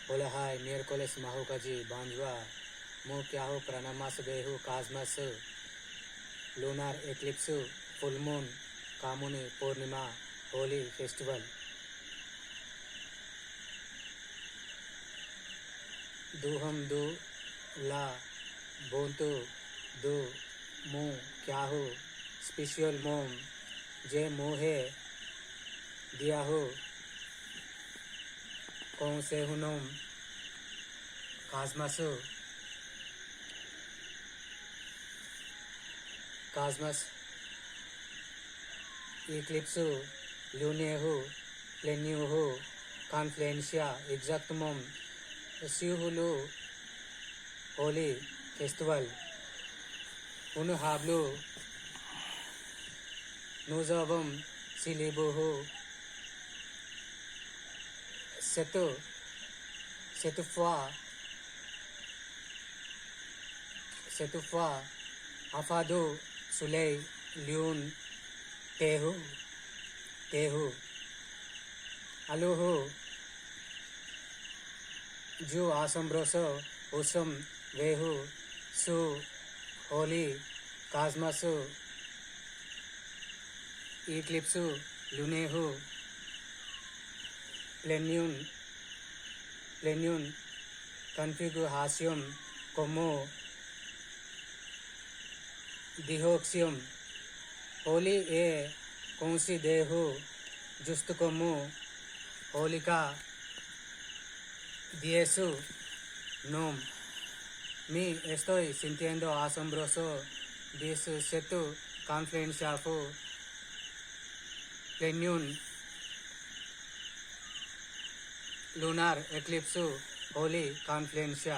Hola hai miércoles mahukaji banjwa mu kyahu pranamas behu cosmos lunar eclipse full moon kamuni purnima holy festival duham du la bontu du mu kyahu special mom je muhe diya ho कौन से हुनम काजमस इक्लिप्सो लूनियो प्लेनियो कॉन्फ्लेंशिया एग्जैक्टमम सिहुलो Holi festival उन हाब्लो नोजबम सिलेबो हो setufwa afado sulei liun tehu aloho jo asombroso osum vehu su holy cosmos eclipse lunehu plenium configuration como dihoxium holy e considero justo como holika diesu nom me estoy sintiendo asombroso this setu confluence of plenium lunar eclipse holy confluence